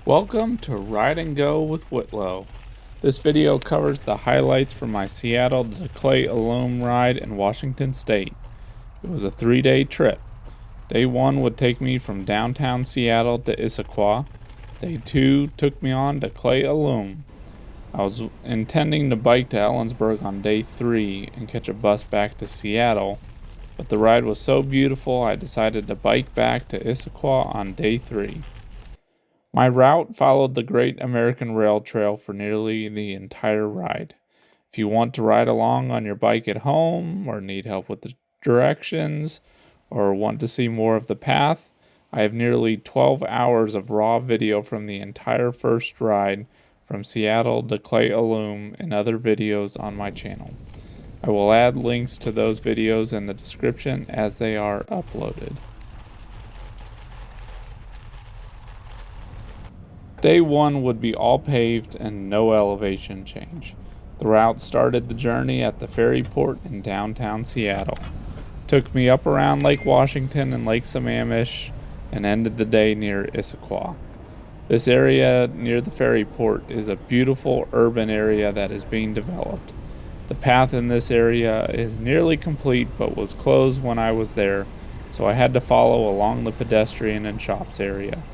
Welcome to Ride and Go with Whitlow. This video covers the highlights from my Seattle to Cle Elum ride in Washington State. It was a 3-day trip. Day 1 would take me from downtown Seattle to Issaquah. Day 2 took me on to Cle Elum. I was intending to bike to Ellensburg on day 3 and catch a bus back to Seattle, but the ride was so beautiful I decided to bike back to Issaquah on day 3. My route followed the Great American Rail Trail for nearly the entire ride. If you want to ride along on your bike at home, or need help with the directions, or want to see more of the path, I have nearly 12 hours of raw video from the entire first ride from Seattle to Cle Elum and other videos on my channel. I will add links to those videos in the description as they are uploaded. Day 1 would be all paved and no elevation change. The route started the journey at the ferry port in downtown Seattle. Took me up around Lake Washington and Lake Sammamish and ended the day near Issaquah. This area near the ferry port is a beautiful urban area that is being developed. The path in this area is nearly complete but was closed when I was there, so I had to follow along the pedestrian and shops area.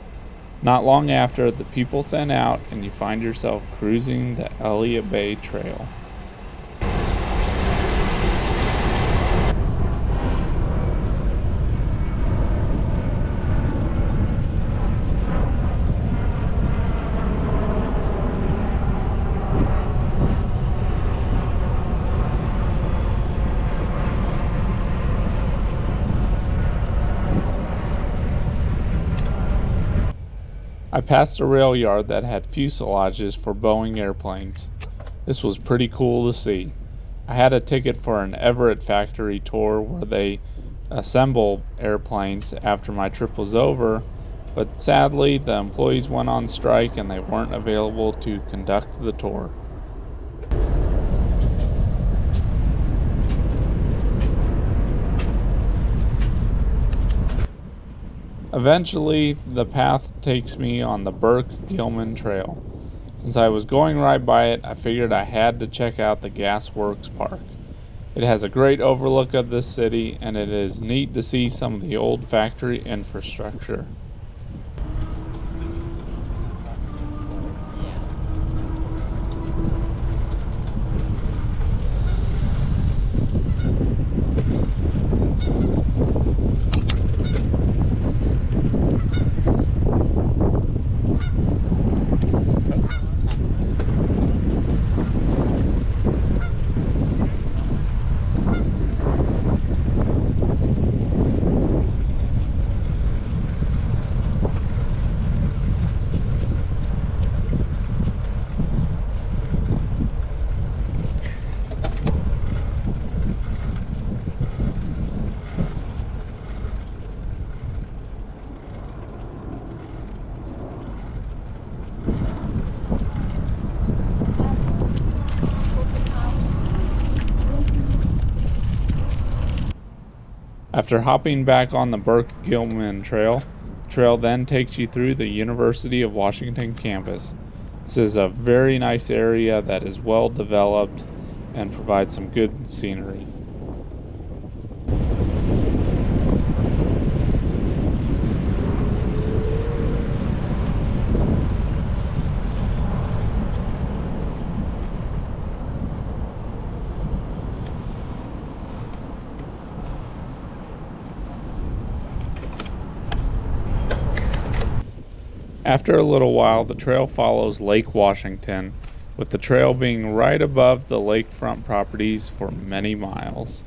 Not long after, the people thin out and you find yourself cruising the Elliott Bay Trail. I passed a rail yard that had fuselages for Boeing airplanes. This was pretty cool to see. I had a ticket for an Everett factory tour where they assemble airplanes after my trip was over, but sadly the employees went on strike and they weren't available to conduct the tour. Eventually, the path takes me on the Burke-Gilman Trail. Since I was going right by it, I figured I had to check out the Gas Works Park. It has a great overlook of the city, and it is neat to see some of the old factory infrastructure. After hopping back on the Burke-Gilman Trail, the trail then takes you through the University of Washington campus. This is a very nice area that is well developed and provides some good scenery. After a little while, the trail follows Lake Washington, with the trail being right above the lakefront properties for many miles.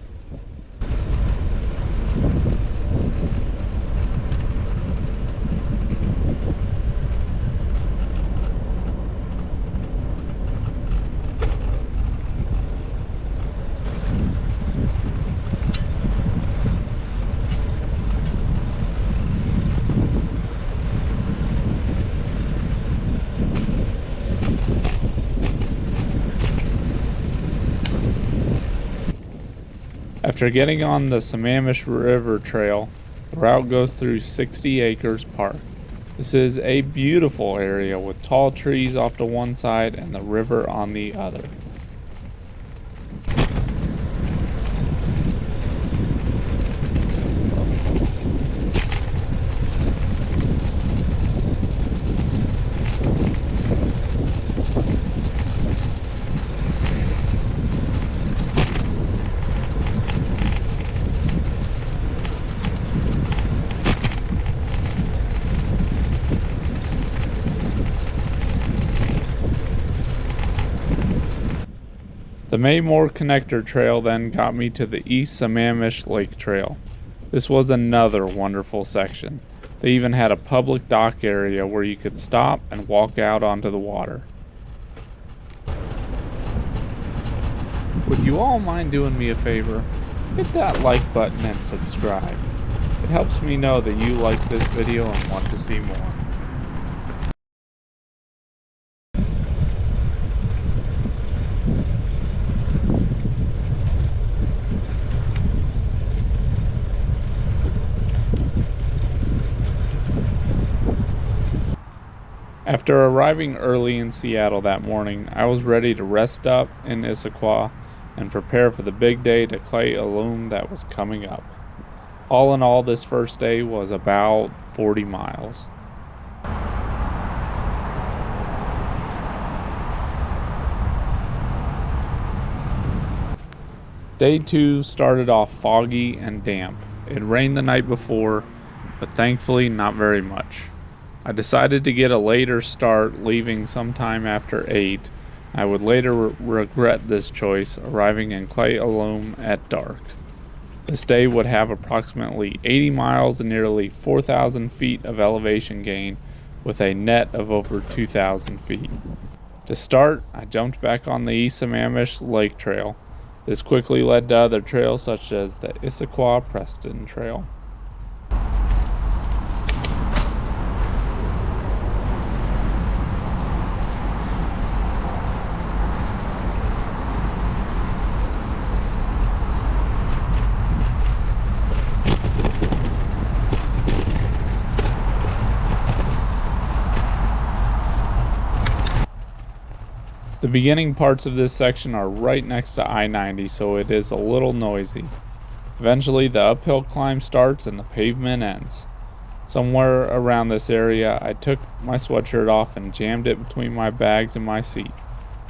After getting on the Sammamish River Trail, the route goes through 60 Acres Park. This is a beautiful area with tall trees off to one side and the river on the other. The Maymore Connector Trail then got me to the East Sammamish Lake Trail. This was another wonderful section. They even had a public dock area where you could stop and walk out onto the water. Would you all mind doing me a favor? Hit that like button and subscribe. It helps me know that you like this video and want to see more. After arriving early in Seattle that morning, I was ready to rest up in Issaquah and prepare for the big day to Cle Elum that was coming up. All in all, this first day was about 40 miles. Day 2 started off foggy and damp. It rained the night before, but thankfully not very much. I decided to get a later start, leaving sometime after 8. I would later regret this choice, arriving in Cle Elum at dark. This day would have approximately 80 miles and nearly 4,000 feet of elevation gain, with a net of over 2,000 feet. To start, I jumped back on the East Sammamish Lake Trail. This quickly led to other trails such as the Issaquah Preston Trail. The beginning parts of this section are right next to I-90, so it is a little noisy. Eventually, the uphill climb starts and the pavement ends. Somewhere around this area, I took my sweatshirt off and jammed it between my bags and my seat.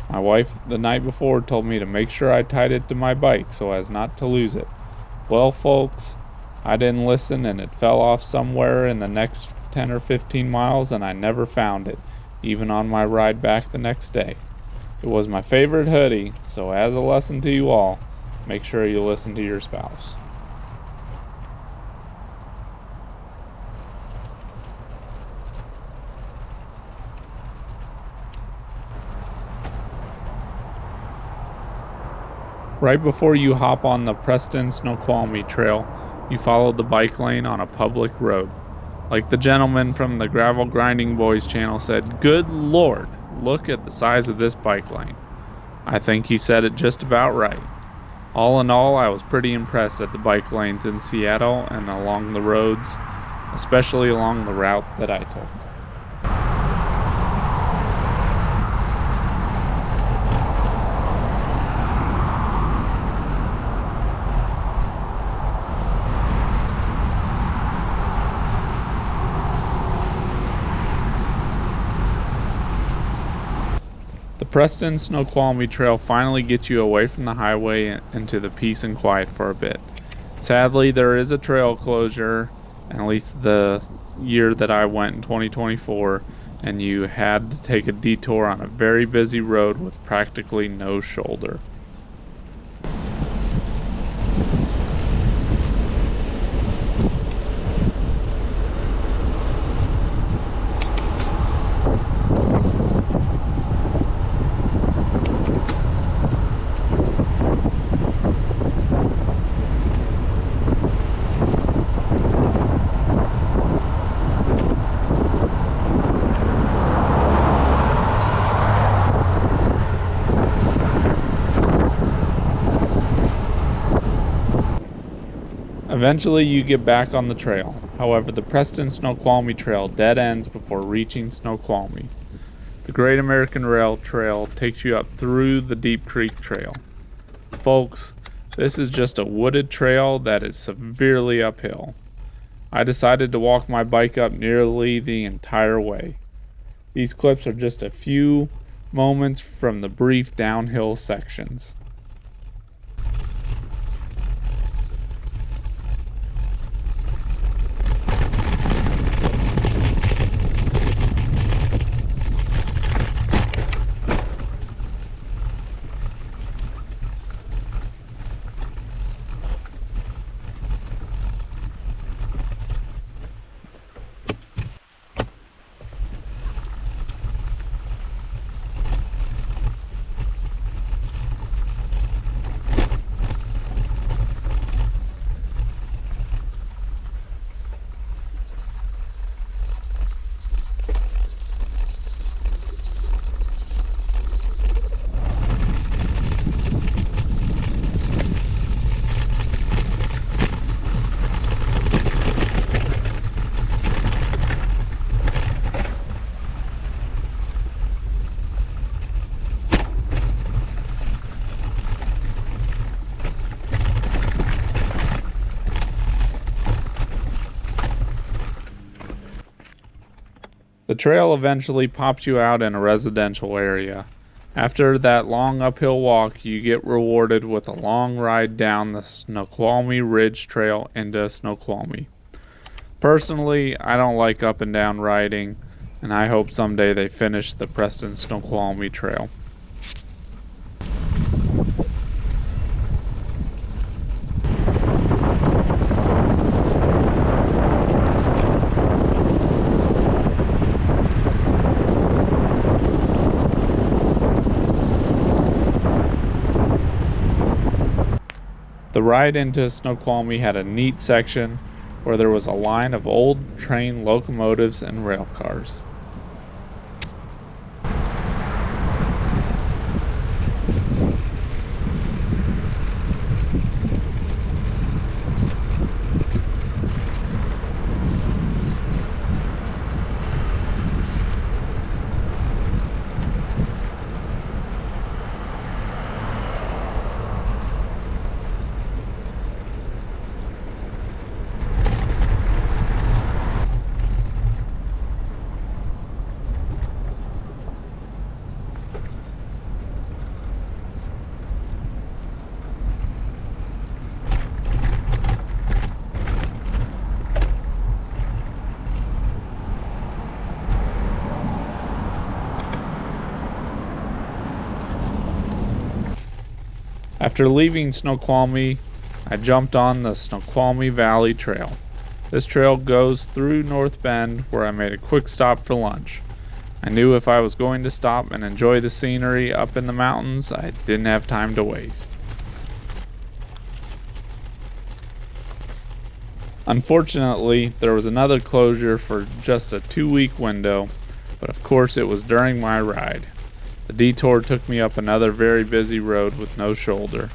My wife, the night before, told me to make sure I tied it to my bike so as not to lose it. Well, folks, I didn't listen and it fell off somewhere in the next 10 or 15 miles and I never found it, even on my ride back the next day. It was my favorite hoodie, so as a lesson to you all, make sure you listen to your spouse. Right before you hop on the Preston Snoqualmie Trail, you follow the bike lane on a public road. Like the gentleman from the Gravel Grinding Boys channel said, "Good Lord, look at the size of this bike lane." I think he said it just about right. All in all, I was pretty impressed at the bike lanes in Seattle and along the roads, especially along the route that I took. The Preston Snoqualmie Trail finally gets you away from the highway into the peace and quiet for a bit. Sadly, there is a trail closure, at least the year that I went in 2024, and you had to take a detour on a very busy road with practically no shoulder. Eventually you get back on the trail. However, the Preston Snoqualmie Trail dead ends before reaching Snoqualmie. The Great American Rail Trail takes you up through the Deep Creek Trail. Folks, this is just a wooded trail that is severely uphill. I decided to walk my bike up nearly the entire way. These clips are just a few moments from the brief downhill sections. The trail eventually pops you out in a residential area. After that long uphill walk, you get rewarded with a long ride down the Snoqualmie Ridge Trail into Snoqualmie. Personally, I don't like up and down riding, and I hope someday they finish the Preston Snoqualmie Trail. The ride into Snoqualmie had a neat section where there was a line of old train locomotives and rail cars. After leaving Snoqualmie, I jumped on the Snoqualmie Valley Trail. This trail goes through North Bend, where I made a quick stop for lunch. I knew if I was going to stop and enjoy the scenery up in the mountains, I didn't have time to waste. Unfortunately, there was another closure for just a 2-week window, but of course it was during my ride. The detour took me up another very busy road with no shoulder.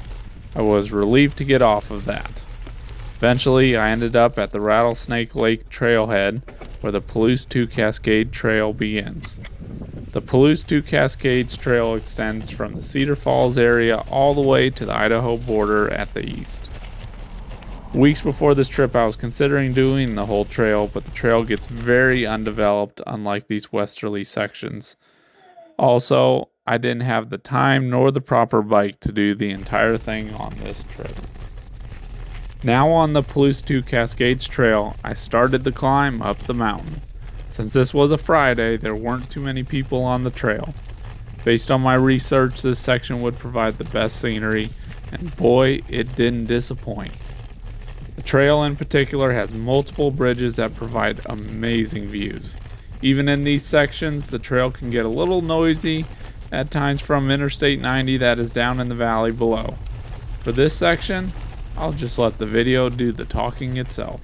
I was relieved to get off of that. Eventually, I ended up at the Rattlesnake Lake trailhead where the Palouse 2 Cascade Trail begins. The Palouse 2 Cascades Trail extends from the Cedar Falls area all the way to the Idaho border at the east. Weeks before this trip, I was considering doing the whole trail, but the trail gets very undeveloped, unlike these westerly sections. Also, I didn't have the time nor the proper bike to do the entire thing on this trip. Now on the Palouse 2 Cascades Trail, I started the climb up the mountain. Since this was a Friday, there weren't too many people on the trail. Based on my research, this section would provide the best scenery, and boy, it didn't disappoint. The trail in particular has multiple bridges that provide amazing views. Even in these sections, the trail can get a little noisy at times from Interstate 90 that is down in the valley below. For this section, I'll just let the video do the talking itself.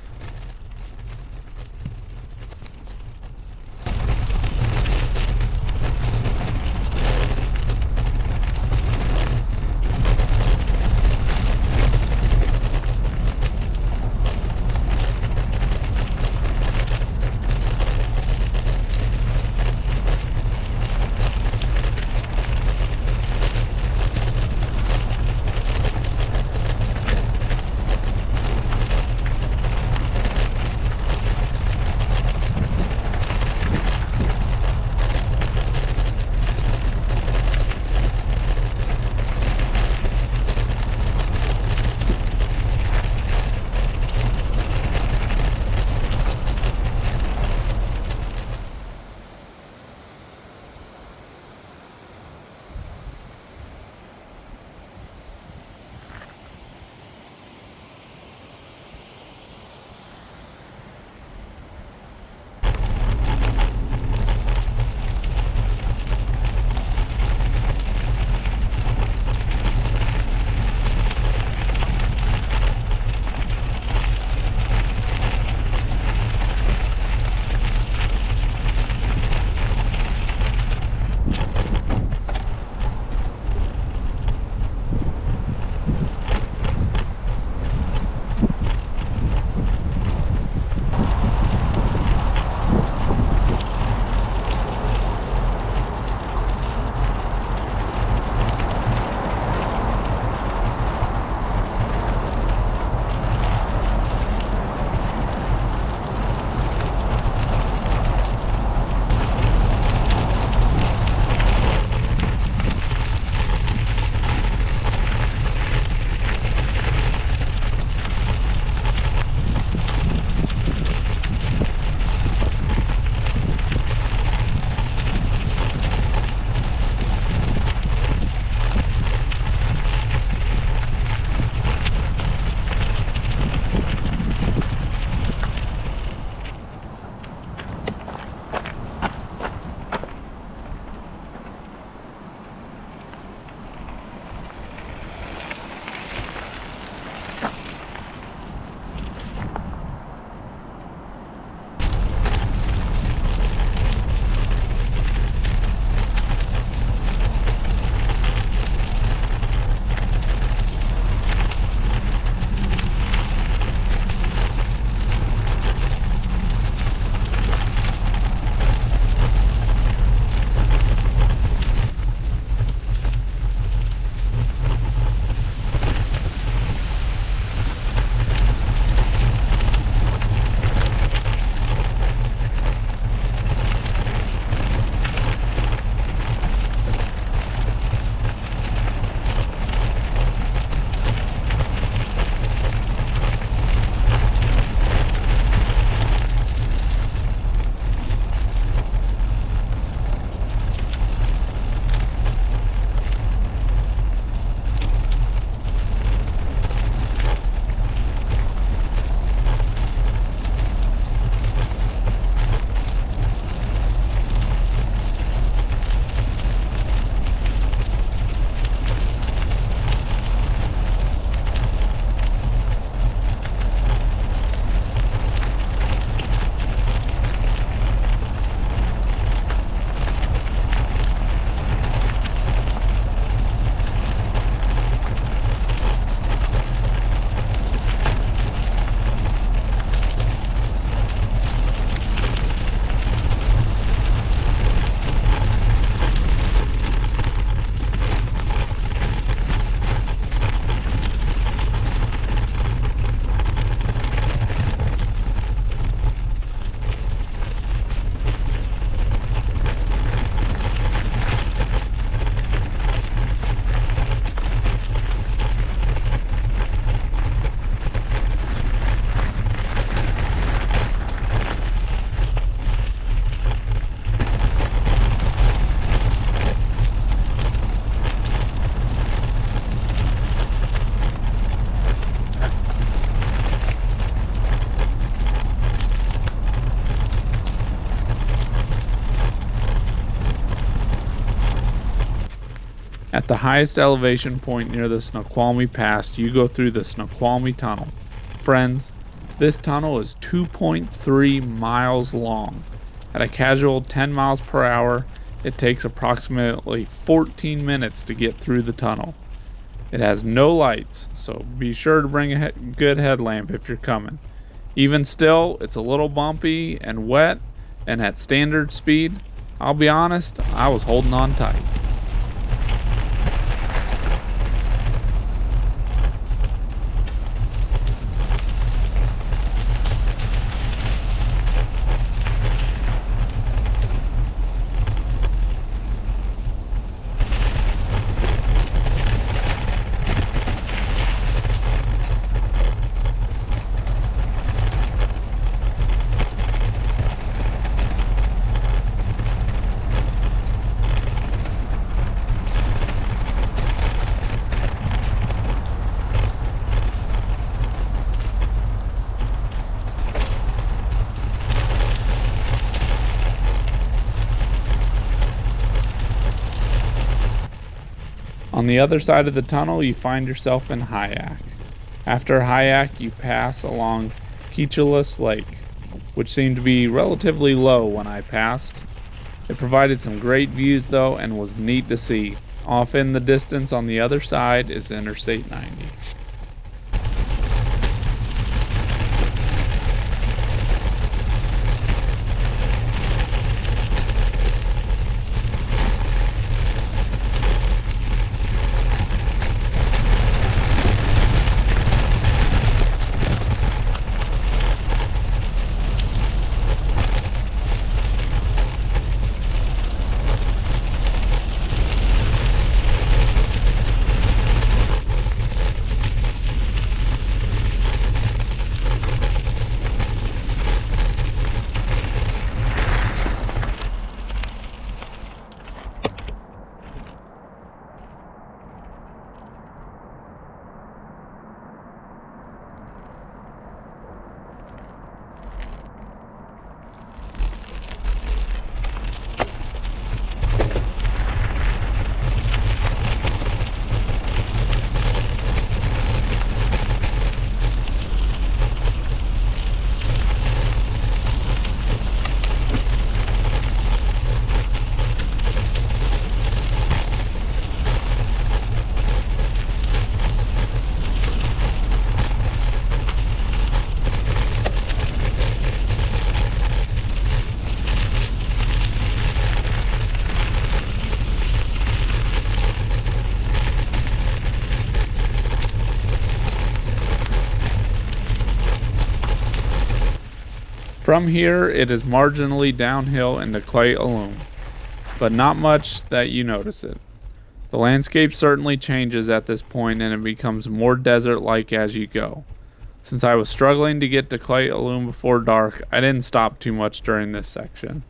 At the highest elevation point near the Snoqualmie Pass, you go through the Snoqualmie Tunnel. Friends, this tunnel is 2.3 miles long. At a casual 10 miles per hour, it takes approximately 14 minutes to get through the tunnel. It has no lights, so be sure to bring a good headlamp if you're coming. Even still, it's a little bumpy and wet, and at standard speed, I'll be honest, I was holding on tight. On the other side of the tunnel, you find yourself in Hyak. After Hyak, you pass along Cle Lake, which seemed to be relatively low when I passed. It provided some great views though and was neat to see. Off in the distance on the other side is Interstate 90. From here, it is marginally downhill into Cle Elum, but not much that you notice it. The landscape certainly changes at this point and it becomes more desert-like as you go. Since I was struggling to get to Cle Elum before dark, I didn't stop too much during this section.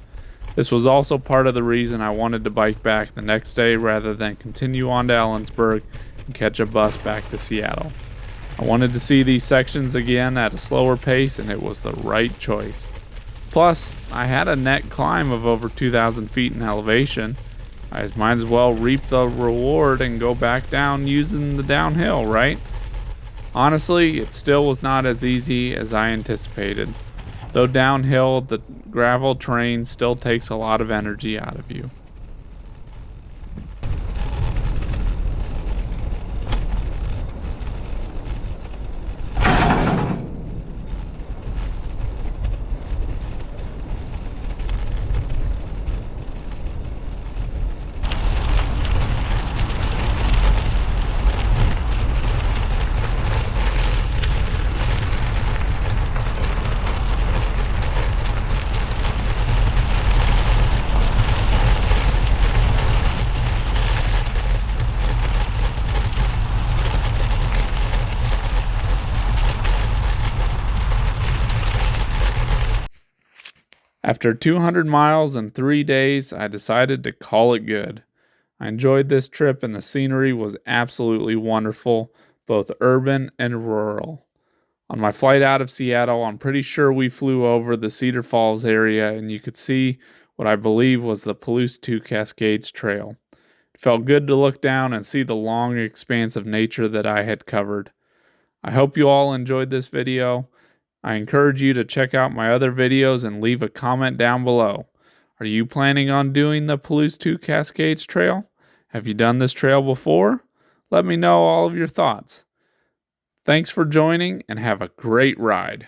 This was also part of the reason I wanted to bike back the next day rather than continue on to Ellensburg and catch a bus back to Seattle. I wanted to see these sections again at a slower pace and it was the right choice. Plus, I had a net climb of over 2,000 feet in elevation. I might as well reap the reward and go back down using the downhill, right? Honestly, it still was not as easy as I anticipated. Though downhill, the gravel terrain still takes a lot of energy out of you. After 200 miles and 3 days, I decided to call it good. I enjoyed this trip and the scenery was absolutely wonderful, both urban and rural. On my flight out of Seattle, I'm pretty sure we flew over the Cedar Falls area and you could see what I believe was the Palouse 2 Cascades trail. It felt good to look down and see the long expanse of nature that I had covered. I hope you all enjoyed this video. I encourage you to check out my other videos and leave a comment down below. Are you planning on doing the Palouse 2 Cascades trail? Have you done this trail before? Let me know all of your thoughts. Thanks for joining and have a great ride.